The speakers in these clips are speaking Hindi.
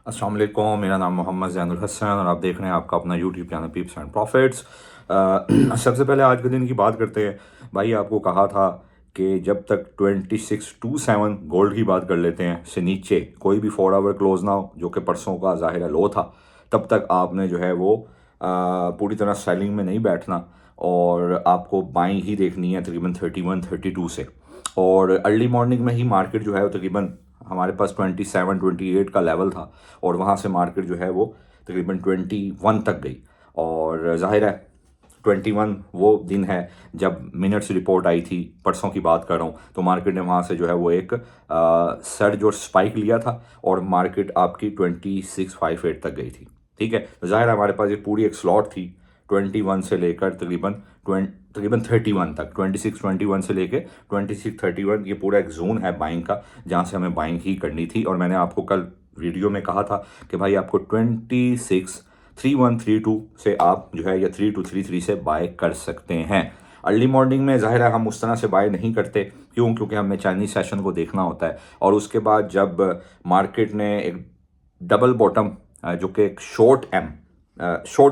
अस्सलाम वालेकुम, मेरा नाम मोहम्मद ज़ैनुल हसन और आप देख रहे हैं आपका अपना YouTube channel peeps and profits. सबसे पहले आज के दिन की बात करते हैं। भाई आपको कहा था कि जब तक 2627 गोल्ड की बात कर लेते हैं से नीचे कोई भी 4 आवर क्लोज ना हो, जो कि परसों का ज़ाहिर है लो था, तब तक आपने जो है वो पूरी तरह सेलिंग में नहीं बैठना और आपको बाइंग ही देखनी है तकरीबन 31-32 से। और अर्ली मॉर्निंग में ही मार्केट जो है वो तकरीबन हमारे पास 27-28 का लेवल था और वहाँ से मार्केट जो है वो तकरीबन 21 तक गई। और जाहिर है 21 वो दिन है जब मिनट्स रिपोर्ट आई थी, परसों की बात कर रहा हूँ, तो मार्केट ने वहाँ से जो है वो एक सर्ज और स्पाइक लिया था और मार्केट आपकी 2658 तक गई थी। ठीक है, तो जाहिर है हमारे पास ये पूरी एक स्लॉट थी 21 से लेकर तकरीबन 31 तक, 26-21 से लेकर 26-31, ये पूरा एक जोन है बाइंग का जहाँ से हमें बाइंग ही करनी थी। और मैंने आपको कल वीडियो में कहा था कि भाई आपको 26-31-32 से आप जो है या 3233 से बाय कर सकते हैं। अर्ली मॉर्निंग में ज़ाहिर है हम उस तरह से बाय नहीं करते, क्यों? क्योंकि हमें चाइनीज सेशन को देखना होता है और उसके बाद जब मार्केट ने एक डबल बॉटम जो कि एक शॉर्ट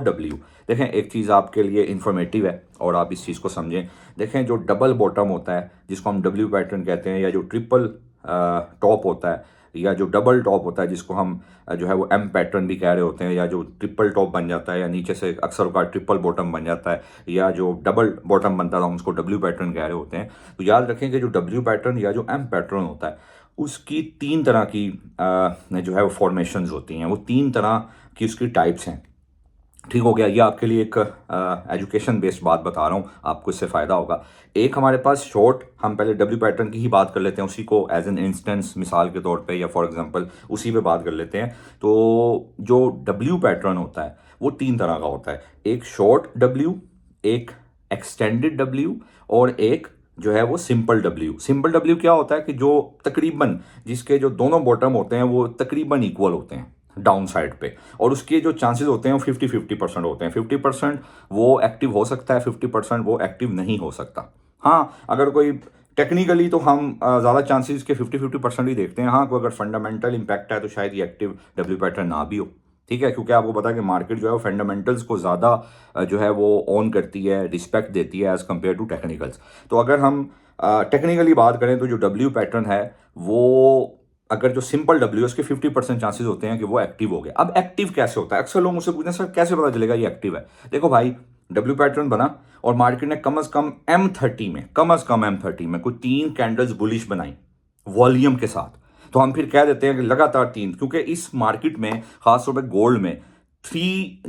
डब्ल्यू, देखें एक चीज़ आपके लिए इंफॉर्मेटिव है और आप इस चीज़ को समझें। देखें जो डबल बॉटम होता है जिसको हम डब्ल्यू पैटर्न कहते हैं, या जो ट्रिपल टॉप होता है, या जो डबल टॉप होता है जिसको हम जो है वो एम पैटर्न भी कह रहे होते हैं, या जो ट्रिपल टॉप बन जाता है या नीचे से अक्सर का ट्रिपल बॉटम बन जाता है, या जो डबल बॉटम बनता था हम उसको डब्ल्यू पैटर्न कह रहे होते हैं। तो याद रखें कि जो डब्ल्यू पैटर्न या जो एम पैटर्न होता है उसकी 3 तरह की जो है वो फॉर्मेशंस होती हैं, वो 3 तरह की उसकी टाइप्स हैं। ठीक हो गया, ये आपके लिए एक एजुकेशन बेस्ड बात बता रहा हूँ, आपको इससे फ़ायदा होगा। एक हमारे पास शॉर्ट, हम पहले डब्ल्यू पैटर्न की ही बात कर लेते हैं, उसी को एज एन इंस्टेंस मिसाल के तौर पे या फॉर एग्जांपल उसी पे बात कर लेते हैं। तो जो डब्ल्यू पैटर्न होता है वो 3 तरह का होता है, एक शॉर्ट डब्ल्यू, एक एक्सटेंडेड डब्ल्यू और एक जो है वो सिंपल डब्ल्यू। सिंपल डब्ल्यू क्या होता है कि जो तकरीबन जिसके जो दोनों बॉटम होते हैं वो तकरीबन इक्वल होते हैं डाउन साइड पे, और उसके जो चांसेस होते हैं वो 50-50% होते हैं। 50% वो एक्टिव हो सकता है, 50% वो एक्टिव नहीं हो सकता। हाँ, अगर कोई टेक्निकली तो हम ज़्यादा चांसेस के 50-50% ही देखते हैं। हाँ, कोई अगर फंडामेंटल इम्पैक्ट है तो शायद ये एक्टिव डब्ल्यू पैटर्न ना भी हो। ठीक है, क्योंकि आपको पता है कि मार्केट जो है वो फंडामेंटल्स को ज़्यादा जो है वो ऑन करती है, रिस्पेक्ट देती है एज़ कम्पेयर टू टेक्निकल्स। तो अगर हम टेक्निकली बात करें तो जो डब्ल्यू पैटर्न है वो, अगर जो सिंपल डब्ल्यू है उसके 50% चांसेस होते हैं कि वो एक्टिव हो गया। अब एक्टिव कैसे होता है? अक्सर लोग मुझसे पूछते हैं सर कैसे पता चलेगा ये एक्टिव है? देखो भाई, डब्ल्यू पैटर्न बना और मार्केट ने कम से कम M30 में कोई 3 कैंडल्स बुलिश बनाई वॉल्यूम के साथ, तो हम फिर कह देते हैं कि लगातार 3, क्योंकि इस मार्केट में खासतौर पर गोल्ड में थ्री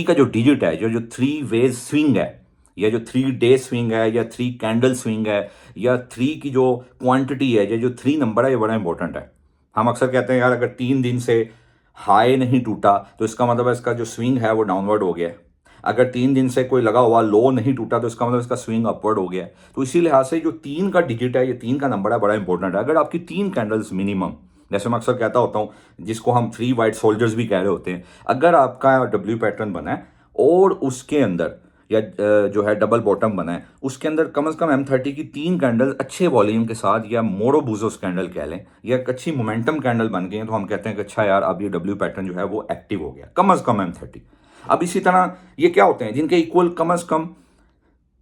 का जो डिजिट है, जो 3 वेज स्विंग है, या जो 3 डे स्विंग है, या 3 कैंडल स्विंग है, या 3 की जो क्वांटिटी है, या जो 3 नंबर है, ये बड़ा इंपॉर्टेंट है। हम अक्सर कहते हैं यार अगर 3 दिन से हाई नहीं टूटा तो इसका मतलब है इसका जो स्विंग है वो डाउनवर्ड हो गया है। अगर 3 दिन से कोई लगा हुआ लो नहीं टूटा तो इसका मतलब इसका स्विंग अपवर्ड हो गया है। तो इसी लिहाज से जो 3 का डिजिट है, ये 3 का नंबर है, बड़ा इंपॉर्टेंट है। अगर आपकी 3 कैंडल्स मिनिमम, जैसे मैं अक्सर कहता होता हूँ जिसको हम 3 वाइट सोल्जर्स भी कह रहे होते हैं, अगर आपका डब्ल्यू पैटर्न बना है और उसके अंदर या जो है डबल बॉटम बना है, उसके अंदर कम से कम M30 की 3 कैंडल अच्छे वॉल्यूम के साथ, या मोरोबूजोस कैंडल कह लें, या एक अच्छी मोमेंटम कैंडल बन गई है, तो हम कहते हैं कि अच्छा यार अब ये डब्ल्यू पैटर्न जो है वो एक्टिव हो गया, कम से कम M30। अब इसी तरह ये क्या होते हैं जिनके इक्वल, कम से कम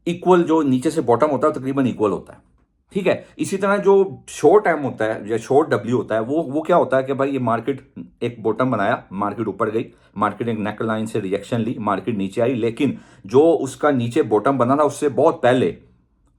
इक्वल जो नीचे से बॉटम होता है तकरीबन इक्वल होता है। ठीक है, इसी तरह जो शॉर्ट एम होता है या शॉर्ट डब्ल्यू होता है वो क्या होता है कि भाई ये मार्केट एक बॉटम बनाया, मार्केट ऊपर गई, मार्केट एक नेक लाइन से रिजेक्शन ली, मार्केट नीचे आई, लेकिन जो उसका नीचे बॉटम बना था उससे बहुत पहले,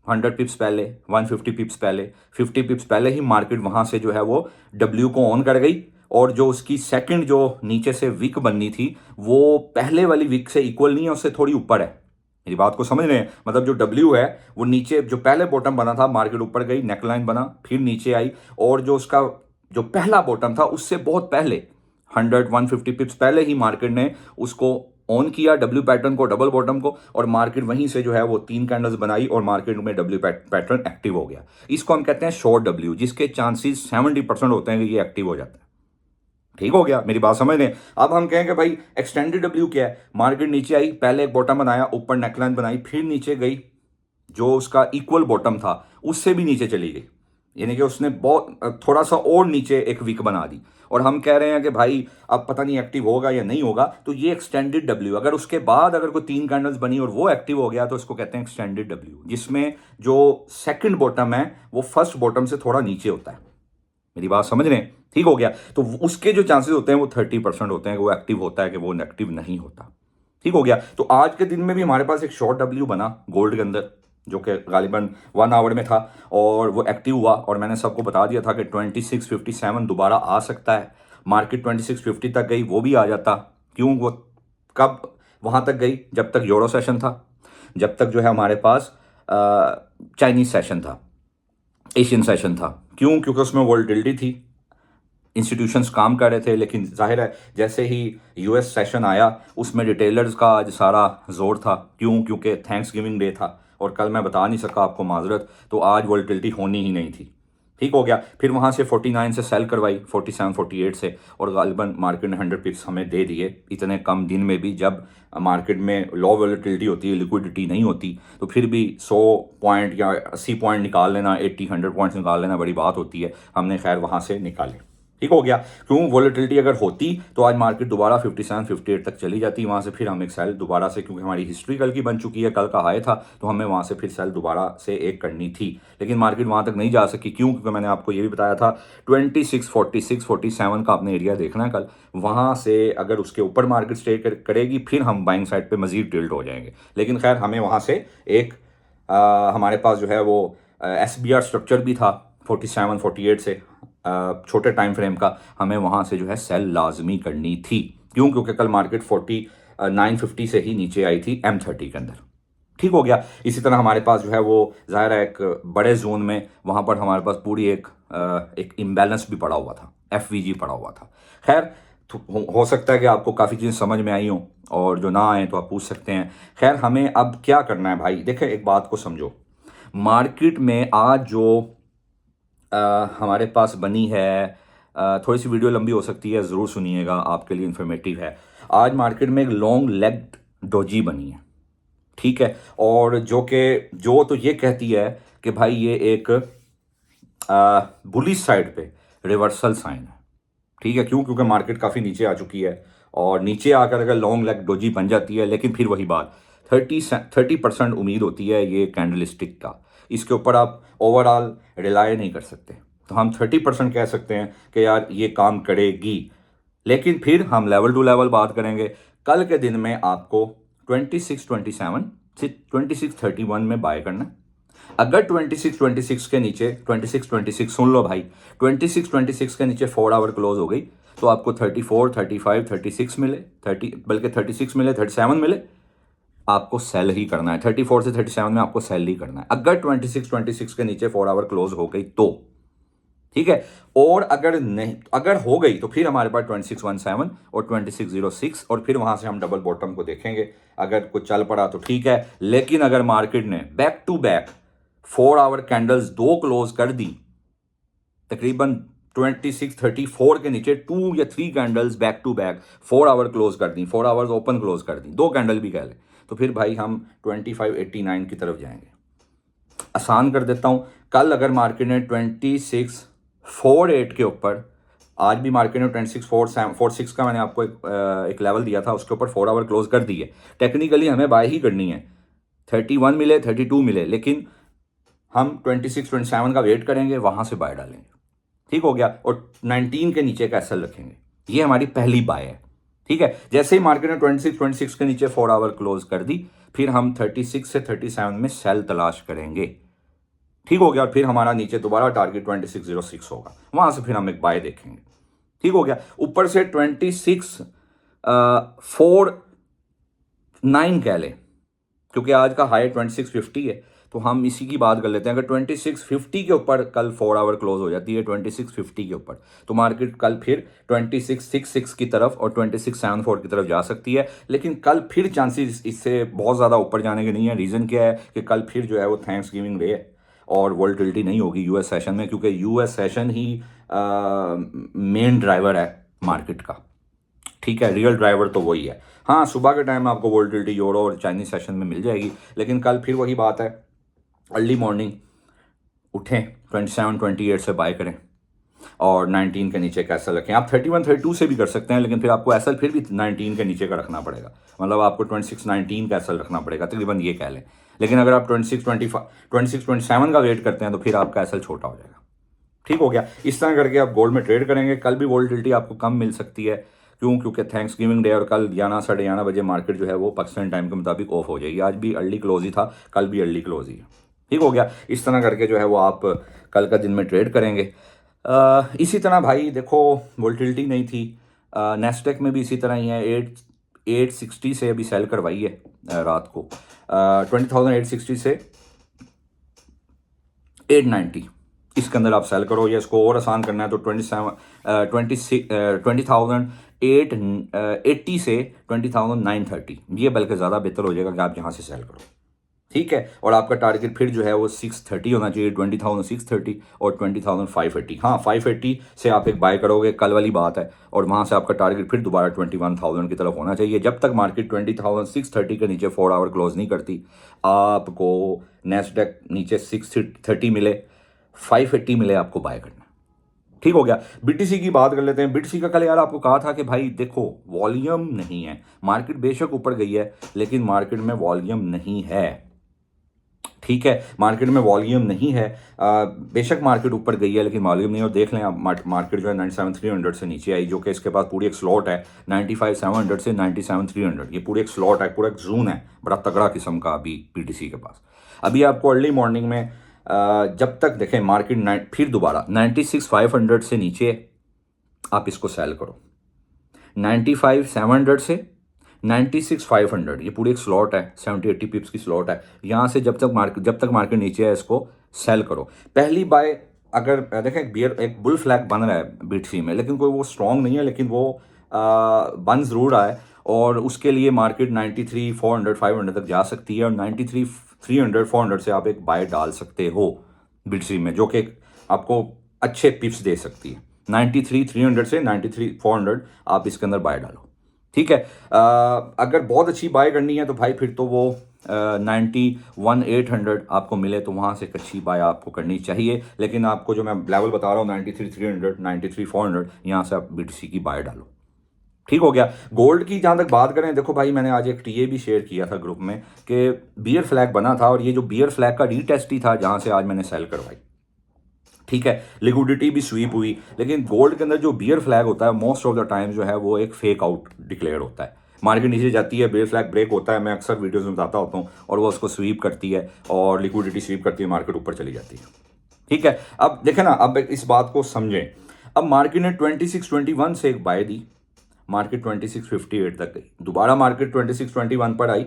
100 पिप्स पहले, 150 पिप्स पहले, 50 पिप्स पहले ही मार्केट वहां से जो है वो डब्ल्यू को ऑन कर गई, और जो उसकी सेकंड जो नीचे से विक बननी थी वो पहले वाली विक से इक्वल नहीं है, उससे थोड़ी ऊपर है। मेरी बात को समझ रहे हैं? मतलब जो डब्ल्यू है वो नीचे जो पहले बॉटम बना था, मार्केट ऊपर गई, नेकलाइन बना, फिर नीचे आई, और जो उसका जो पहला बॉटम था उससे बहुत पहले 100-150 पिप्स पहले ही मार्केट ने उसको ऑन किया, डब्ल्यू पैटर्न को, डबल बॉटम को, और मार्केट वहीं से जो है वो 3 कैंडल्स बनाई और मार्केट में डब्ल्यू पैटर्न एक्टिव हो गया। इसको हम कहते हैं शॉर्ट डब्ल्यू, जिसके चांसेस 70% होते हैं कि ये एक्टिव हो जाता है। ठीक हो गया, मेरी बात समझ लें। अब हम कहें कि भाई एक्सटेंडेड डब्ल्यू क्या है? मार्केट नीचे आई, पहले एक बॉटम बनाया, ऊपर नेकलाइन बनाई, फिर नीचे गई, जो उसका इक्वल बॉटम था उससे भी नीचे चली गई, यानी कि उसने बहुत थोड़ा सा और नीचे एक वीक बना दी, और हम कह रहे हैं कि भाई अब पता नहीं एक्टिव होगा या नहीं होगा, तो ये एक्सटेंडेड डब्ल्यू, अगर उसके बाद अगर कोई 3 कैंडल्स बनी और वो एक्टिव हो गया तो इसको कहते हैं एक्सटेंडेड डब्ल्यू, जिसमें जो सेकंड बॉटम है वो फर्स्ट बॉटम से थोड़ा नीचे होता है। मेरी बात समझ रहे हैं? ठीक हो गया। तो उसके जो चांसेस होते हैं वो 30% होते हैं कि वो एक्टिव होता है कि वो एक्टिव नहीं होता। ठीक हो गया। तो आज के दिन में भी हमारे पास एक शॉर्ट डब्ल्यू बना गोल्ड के अंदर, जो कि गालिबन 1 आवर में था, और वो एक्टिव हुआ, और मैंने सबको बता दिया था कि 2657 दोबारा आ सकता है। मार्केट 2650 तक गई, वो भी आ जाता। क्यों? वो कब वहाँ तक गई? जब तक यूरो सेशन था, जब तक जो है हमारे पास चाइनीज सेशन था, एशियन सेशन था। क्यों? क्योंकि उसमें वोलेटिलिटी थी, इंस्टीट्यूशंस काम कर रहे थे। लेकिन जाहिर है जैसे ही यूएस सेशन आया उसमें रिटेलर्स का आज सारा जोर था। क्यों? क्योंकि थैंक्स गिविंग डे था, और कल मैं बता नहीं सका आपको, माजरत, तो आज वोलेटिलिटी होनी ही नहीं थी। ठीक हो गया। फिर वहाँ से 49 से सेल करवाई, 47 48 से, और गालिबन मार्केट ने 100 पिप्स हमें दे दिए इतने कम दिन में भी। जब मार्केट में लो वोलेटिलिटी होती है, लिक्विडिटी नहीं होती, तो फिर भी 100 पॉइंट या 80 पॉइंट निकाल लेना, 80-100 पॉइंट्स निकाल लेना बड़ी बात होती है। हमने खैर वहाँ से निकाले। ठीक हो गया। क्यों? वोलेटिलिटी अगर होती तो आज मार्केट दोबारा 57 58 तक चली जाती। वहाँ से फिर हम एक सेल दोबारा से, क्योंकि हमारी हिस्ट्री कल की बन चुकी है, कल का हाई था, तो हमें वहाँ से फिर सेल दोबारा से एक करनी थी। लेकिन मार्केट वहाँ तक नहीं जा सकी। क्यों? क्योंकि मैंने आपको ये भी बताया था 26 46 47 का आपने एरिया देखना है कल। वहाँ से अगर उसके ऊपर मार्केट स्टे करेगी फिर हम बाइंग साइड पर मजीद टिल्ट हो जाएंगे। लेकिन खैर हमें वहाँ से एक हमारे पास जो है वो SBR स्ट्रक्चर भी था 47 48 से, छोटे टाइम फ्रेम का, हमें वहाँ से जो है सेल लाजमी करनी थी। क्यों? क्योंकि कल मार्केट 4950 से ही नीचे आई थी M30 के अंदर। ठीक हो गया। इसी तरह हमारे पास जो है वो ज़ाहिर है एक बड़े जोन में वहाँ पर हमारे पास पूरी एक इम्बैलेंस भी पड़ा हुआ था, FVG पड़ा हुआ था। खैर हो सकता है कि आपको काफ़ी चीज़ें समझ में आई हों, और जो ना आए तो आप पूछ सकते हैं। खैर हमें अब क्या करना है भाई? देखें, एक बात को समझो, मार्केट में आज जो हमारे पास बनी है, थोड़ी सी वीडियो लंबी हो सकती है, ज़रूर सुनिएगा, आपके लिए इन्फॉर्मेटिव है। आज मार्केट में एक लॉन्ग लेग्ड डोजी बनी है, ठीक है, और जो तो ये कहती है कि भाई ये एक बुलिश साइड पे रिवर्सल साइन है। ठीक है। क्यों? क्योंकि मार्केट काफ़ी नीचे आ चुकी है, और नीचे आकर अगर लॉन्ग लेग डोजी बन जाती है, लेकिन फिर वही बात, 30% उम्मीद होती है ये कैंडलस्टिक का, इसके ऊपर आप ओवरऑल रिलाय नहीं कर सकते। तो हम 30% कह सकते हैं कि यार ये काम करेगी। लेकिन फिर हम लेवल टू लेवल बात करेंगे। कल के दिन में आपको 2627 से 2631 में बाय करना है। अगर 2626 के नीचे 2626 सुन लो भाई, 2626 के नीचे 4 आवर क्लोज हो गई तो आपको 34 35 36 मिले, 30 बल्कि 36 मिले, 37 मिले, आपको सेल ही करना है। 34 से 37 में आपको सेल ही करना है अगर 2626 के नीचे 4 आवर क्लोज हो गई तो। ठीक है। और अगर नहीं, अगर हो गई तो फिर हमारे पास 2617 और 2606, और फिर वहां से हम डबल बॉटम को देखेंगे। अगर कुछ चल पड़ा तो ठीक है, लेकिन अगर मार्केट ने back to back 4 hour candles 2 close कर दी, तकरीबन 2634 के नीचे 2 या 3 candles back to back 4 hour close कर दी, 4 आवर्स ओपन क्लोज कर दी, 2 कैंडल भी कह ले, तो फिर भाई हम 2589 की तरफ जाएंगे। आसान कर देता हूं, कल अगर मार्केट ने 2648 के ऊपर, आज भी मार्केट ने 2646 का मैंने आपको एक लेवल दिया था, उसके ऊपर 4 आवर क्लोज कर दी है, टेक्निकली हमें बाय ही करनी है। 31 मिले, 32 मिले, लेकिन हम 26 27 का वेट करेंगे, वहां से बाय डालेंगे। ठीक हो गया। और 19 के नीचे का एसएल रखेंगे, ये हमारी पहली बाय है। ठीक है। जैसे ही मार्केट ने 26 के नीचे 4 आवर क्लोज कर दी, फिर हम 36 से 37 में सेल तलाश करेंगे। ठीक हो गया। और फिर हमारा नीचे दोबारा टारगेट 2606 होगा, वहां से फिर हम एक बाय देखेंगे। ठीक हो गया। ऊपर से 2649 कह लें, क्योंकि आज का हाई 2650 है, तो हम इसी की बात कर लेते हैं। अगर 2650 के ऊपर कल 4 आवर क्लोज हो जाती है 2650 के ऊपर, तो मार्केट कल फिर 2666 की तरफ और 2674 की तरफ जा सकती है। लेकिन कल फिर चांसेस इससे बहुत ज़्यादा ऊपर जाने के नहीं है। रीज़न क्या है कि कल फिर जो है वो थैंक्स गिविंग डे है और वोलेटिलिटी नहीं होगी यूएस सेशन में, क्योंकि यूएस सेशन ही मेन ड्राइवर है मार्केट का। ठीक है। रियल ड्राइवर तो वही है। हाँ, सुबह के टाइम में आपको वोलेटिलिटी यूरो और चाइनीज सेशन में मिल जाएगी, लेकिन कल फिर वही बात है, अर्ली मॉर्निंग उठें 27-28 से बाय करें और 19 के नीचे का एसएल रखें। आप 31-32 से भी कर सकते हैं, लेकिन फिर आपको एसएल फिर भी 19 के नीचे का रखना पड़ेगा, मतलब आपको 26-19 का एसएल रखना पड़ेगा, तकरीबन ये कह लें। लेकिन अगर आप 26-27 का वेट करते हैं तो फिर आपका एसएल छोटा हो जाएगा। ठीक हो गया। इस तरह करके आप गोल्ड में ट्रेड करेंगे। कल भी वोलेटिलिटी आपको कम मिल सकती है, क्यों? क्योंकि थैंक्स गिविंग डे और कल 11-11:30 बजे मार्केट जो है वो पाकिस्तान टाइम के मुताबिक ऑफ हो जाएगी। आज भी अर्ली क्लोज ही था, कल भी अर्ली क्लोज ही है। ठीक हो गया। इस तरह करके जो है वो आप कल का दिन में ट्रेड करेंगे। इसी तरह भाई देखो, वोलेटिलिटी नहीं थी, नेस्डेक में भी इसी तरह ही है। 860 से अभी सेल करवाई है रात को, 20,860 से 890, इसके अंदर आप सेल करो। या इसको और आसान करना है तो 20,880 से 20,930, ये बल्कि ज़्यादा बेहतर हो जाएगा कि आप यहाँ से सेल करो। ठीक है। और आपका टारगेट फिर जो है वो 630 होना चाहिए, 20,630 और 20,580। हाँ, 580 से आप एक बाय करोगे, कल वाली बात है, और वहाँ से आपका टारगेट फिर दोबारा 21,000 की तरफ होना चाहिए। जब तक मार्केट 20,630 के नीचे 4 आवर क्लोज नहीं करती, आपको नेस्डेक नीचे 630 मिले, 580 मिले, आपको बाय करना। ठीक हो गया। बीटीसी की बात कर लेते हैं। बीटीसी का कल यार आपको कहा था कि भाई देखो, वॉल्यूम नहीं है, मार्केट बेशक ऊपर गई है लेकिन मार्केट में वॉल्यूम नहीं है। ठीक है, मार्केट में वॉल्यूम नहीं है। बेशक मार्केट ऊपर गई है लेकिन वॉल्यूम नहीं है। और देख लें आप, मार्केट जो है 97,300 से नीचे आई, जो कि इसके पास पूरी एक स्लॉट है 95,700 से 97,300। ये पूरी एक स्लॉट है, पूरा एक जोन है, बड़ा तगड़ा किस्म का अभी बीटीसी के पास। अभी आपको अर्ली मॉर्निंग में जब तक देखें मार्केट फिर दोबारा 96,500 से नीचे, आप इसको सेल करो। 95,700 से 96,500, ये पूरी एक स्लॉट है, 70-80 पिप्स की स्लॉट है। यहाँ से जब तक मार्केट नीचे है, इसको सेल करो। पहली बाय अगर देखें, एक बुल फ्लैग बन रहा है बीटीसी में, लेकिन कोई वो स्ट्रॉन्ग नहीं है, लेकिन वो बन ज़रूर रहा है। और उसके लिए मार्केट 93,400-500 तक जा सकती है, और 93,300-400 से आप एक बाय डाल सकते हो बीटीसी में, जो कि आपको अच्छे पिप्स दे सकती है। 93,300 से 93,400 आप इसके अंदर बाय डालो। ठीक है। अगर बहुत अच्छी बाय करनी है तो भाई फिर तो वो 91,800 आपको मिले तो वहाँ से एक अच्छी बाय आपको करनी चाहिए। लेकिन आपको जो मैं लेवल बता रहा हूँ 93,300, 93,400, यहाँ से आप बीटीसी की बाय डालो। ठीक हो गया। गोल्ड की जहाँ तक बात करें, देखो भाई, मैंने आज एक टीए भी शेयर किया था ग्रुप में कि बियर फ्लैग बना था, और ये जो बियर फ्लैग का रीटेस्ट ही था जहाँ से आज मैंने सेल करवाई। ठीक है, लिक्विडिटी भी स्वीप हुई, लेकिन गोल्ड के अंदर जो बियर फ्लैग होता है मोस्ट ऑफ द टाइम जो है वो एक फेक आउट डिक्लेयर होता है। मार्केट नीचे जाती है, बियर फ्लैग ब्रेक होता है, मैं अक्सर वीडियोस में बताता होता हूँ, और वो उसको स्वीप करती है और लिक्विडिटी स्वीप करती है, मार्केट ऊपर चली जाती है। ठीक है। अब देखें ना, अब इस बात को समझें। अब मार्केट ने 26-21 से एक बाय दी, मार्केट 26-58 तक गई, दोबारा मार्केट 26-21 पर आई।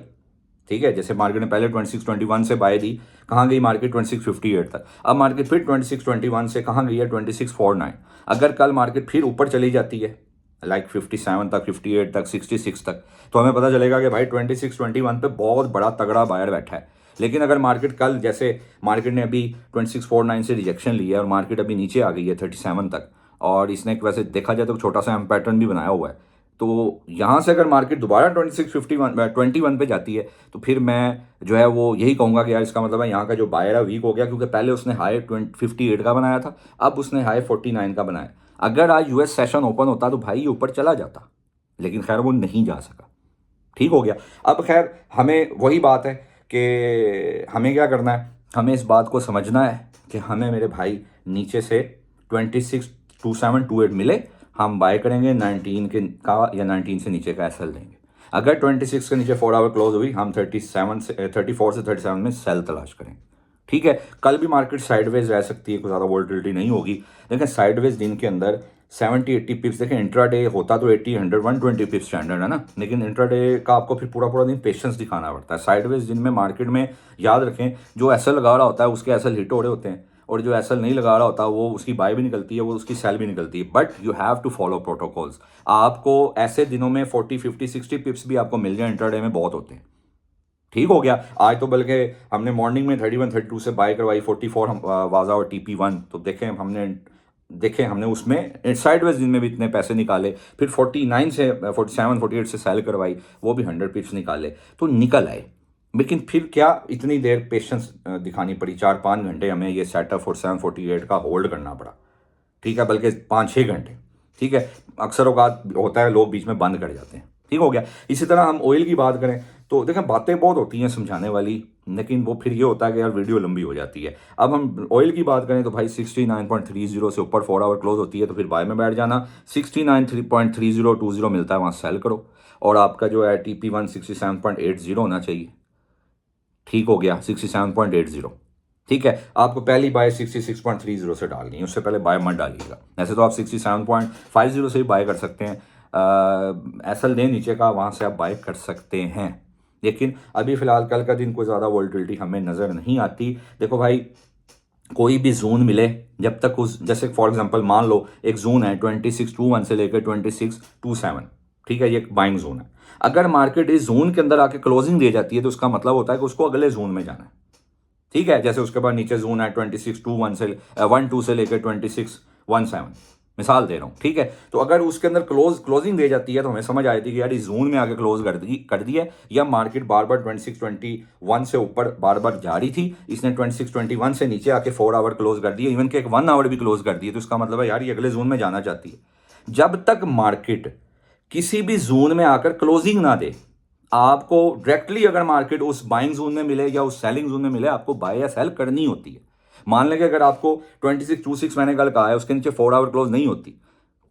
ठीक है, जैसे मार्केट ने पहले 26-21 से बाय दी, कहाँ गई मार्केट 26-58 तक। अब मार्केट फिर 26-21 से कहाँ गई है 26-49। अगर कल मार्केट फिर ऊपर चली जाती है लाइक 57 तक, 58 तक, 66 तक, तो हमें पता चलेगा कि भाई 26-21 पे बहुत बड़ा तगड़ा बायर बैठा है। लेकिन अगर मार्केट कल, जैसे मार्केट ने अभी 26-49 से रिजेक्शन लिया है और मार्केट अभी नीचे आ गई है 37 तक, और इसने वैसे देखा जाए तो छोटा सा एम पैटर्न भी बनाया हुआ है, तो यहाँ से अगर मार्केट दोबारा 21 पे जाती है तो फिर मैं जो है वो यही कहूँगा कि यार इसका मतलब है यहाँ का जो बायर है वीक हो गया, क्योंकि पहले उसने हाई 58 का बनाया था, अब उसने हाई 49 का बनाया। अगर आज यूएस सेशन ओपन होता तो भाई ये ऊपर चला जाता, लेकिन खैर वो नहीं जा सका। ठीक हो गया। अब खैर हमें वही बात है कि हमें क्या करना है, हमें इस बात को समझना है कि हमें, मेरे भाई, नीचे से 26-27-28 मिले, हम बाय करेंगे 19 के का, या 19 से नीचे का एसएल देंगे। अगर 26 के नीचे 4 आवर क्लोज हुई, हम 34 से 37 में सेल तलाश करें। ठीक है। कल भी मार्केट साइडवेज रह सकती है, कोई ज़्यादा वोलेटिलिटी नहीं होगी। लेकिन साइडवेज दिन के अंदर 70-80 पिप्स, देखें इंट्राडे होता तो 80, 100, 120 पिप्स स्टैंडर्ड है ना, लेकिन इंट्राडे का आपको फिर पूरा दिन पेशेंस दिखाना पड़ता है। साइडवेज दिन में मार्केट में याद रखें, जो एसएल लगा रहा होता है उसके एसएल हिट हो रहे होते हैं, और जो एसएल नहीं लगा रहा होता वो उसकी बाय भी निकलती है, वो उसकी सेल भी निकलती है। But you have to follow protocols. आपको ऐसे दिनों में 40, 50, 60 पिप्स भी आपको मिल जाए इंट्राडे में, बहुत होते हैं। ठीक हो गया। आज तो बल्कि हमने मॉर्निंग में 31-32 से बाय करवाई, 44 हम वाजा और TP1, तो देखें हमने उसमें साइडवेज दिन में भी इतने पैसे निकाले। फिर 47-48 से सेल करवाई, वो भी 100 पिप्स निकाले, तो निकल आए। लेकिन फिर क्या इतनी देर पेशेंस दिखानी पड़ी, 4-5 घंटे हमें ये सेटअप फॉर 748 का होल्ड करना पड़ा, ठीक है, बल्कि 5-6 घंटे, ठीक है। अक्सर औकात होता है लोग बीच में बंद कर जाते हैं, ठीक हो गया। इसी तरह हम ऑयल की बात करें तो देखें बातें बहुत होती हैं समझाने वाली, लेकिन वो फिर ये होता है कि यार वीडियो लंबी हो जाती है। अब हम ऑयल की बात करें तो भाई 69.30 से ऊपर 4 आवर क्लोज होती है तो फिर बाय में बैठ जाना, 69.3020 मिलता है वहाँ सेल करो, और आपका जो है TP 167.80 होना चाहिए, ठीक हो गया, 67.80, ठीक है। आपको पहली बाय 66.30 से डालनी है, उससे पहले बाय मत डालिएगा। ऐसे तो आप 67.50 से ही बाय कर सकते हैं, एसएल दे नीचे का, वहाँ से आप बाय कर सकते हैं। लेकिन अभी फ़िलहाल कल का दिन कोई ज़्यादा वॉल्टिलिटी हमें नज़र नहीं आती। देखो भाई, कोई भी जोन मिले, जब तक उस, जैसे फॉर एग्जांपल मान लो एक जोन है 2621 से लेकर 2627, ठीक है, ये एक बाइंग जोन है। अगर मार्केट इस जोन के अंदर आके क्लोजिंग दे जाती है तो उसका मतलब होता है कि उसको अगले जोन में जाना है, ठीक है। जैसे उसके बाद नीचे जोन है 2621 से 12 से लेकर 2617, मिसाल दे रहा हूँ, ठीक है। तो अगर उसके अंदर क्लोजिंग दे जाती है तो हमें समझ आती है कि यार इस जोन में आके क्लोज कर दी है, या मार्केट बार बार 2621 से ऊपर बार बार जा रही थी, इसने 2621 से नीचे आके 4 आवर क्लोज कर दिए, इवन के एक 1 आवर भी क्लोज कर दिए, तो इसका मतलब है यार ये अगले जोन में जाना चाहती है। जब तक मार्केट किसी भी जोन में आकर क्लोजिंग ना दे, आपको डायरेक्टली अगर मार्केट उस बाइंग जोन में मिले या उस सेलिंग जोन में मिले, आपको बाय या सेल करनी होती है। मान लें कि अगर आपको 2626 मैंने कल कहा है, उसके नीचे 4 आवर क्लोज नहीं होती,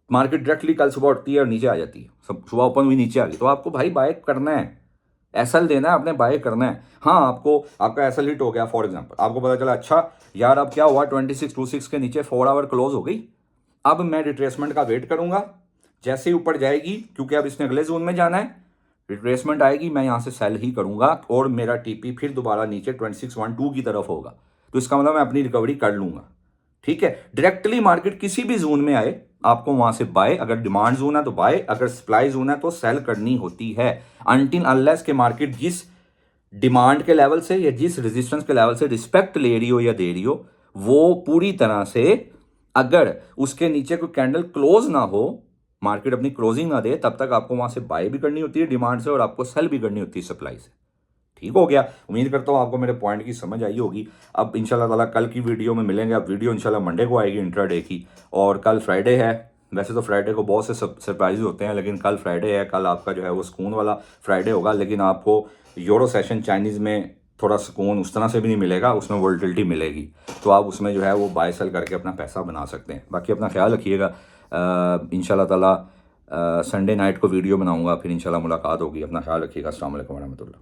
मार्केट डायरेक्टली कल सुबह उठती है और नीचे आ जाती है, सब सुबह ओपन हुई नीचे आ गई, तो आपको भाई बाय करना है, एसएल देना है, आपने बाय करना है। हाँ, आपको आपका एसएल हिट हो गया फॉर एग्जांपल, आपको पता चला अच्छा यार अब क्या हुआ, 2626 के नीचे 4 आवर क्लोज हो गई, अब मैं रिट्रेसमेंट का वेट करूंगा, जैसे ही ऊपर जाएगी, क्योंकि अब इसने अगले जोन में जाना है, रिट्रेसमेंट आएगी, मैं यहां से सेल ही करूंगा और मेरा टीपी फिर दोबारा नीचे 2612 की तरफ होगा, तो इसका मतलब मैं अपनी रिकवरी कर लूंगा, ठीक है। डायरेक्टली मार्केट किसी भी जोन में आए, आपको वहां से बाय, अगर डिमांड जोन है तो बाय, अगर सप्लाई जोन है तो सेल करनी होती है, अनटिल अनलेस के मार्केट जिस डिमांड के लेवल से या जिस रेजिस्टेंस के लेवल से रिस्पेक्ट ले रही हो या दे रही हो, वो पूरी तरह से, अगर उसके नीचे कोई कैंडल क्लोज ना हो, मार्केट अपनी क्लोजिंग ना दे, तब तक आपको वहां से बाय भी करनी होती है डिमांड से, और आपको सेल भी करनी होती है सप्लाई से, ठीक हो गया। उम्मीद करता हूँ आपको मेरे पॉइंट की समझ आई होगी। अब इंशाल्लाह ताला कल की वीडियो में मिलेंगे। अब वीडियो इंशाल्लाह मंडे को आएगी इंट्राडे की, और कल फ्राइडे है। वैसे तो फ्राइडे को बहुत से सरप्राइज होते हैं, लेकिन कल फ्राइडे है, कल आपका जो है वो सुकून वाला फ्राइडे होगा। लेकिन आपको यूरो सेशन चाइनीज़ में थोड़ा सुकून उस तरह से भी नहीं मिलेगा, उसमें वोल्टिलिटी मिलेगी, तो आप उसमें जो है वो बाय सेल करके अपना पैसा बना सकते हैं। बाकी अपना ख्याल रखिएगा। इंशाल्लाह ताला संडे नाइट को वीडियो बनाऊंगा, फिर इंशाल्लाह मुलाकात होगी। अपना ख्याल रखिएगा। अस्सलाम वालेकुम रहमतुल्लाह।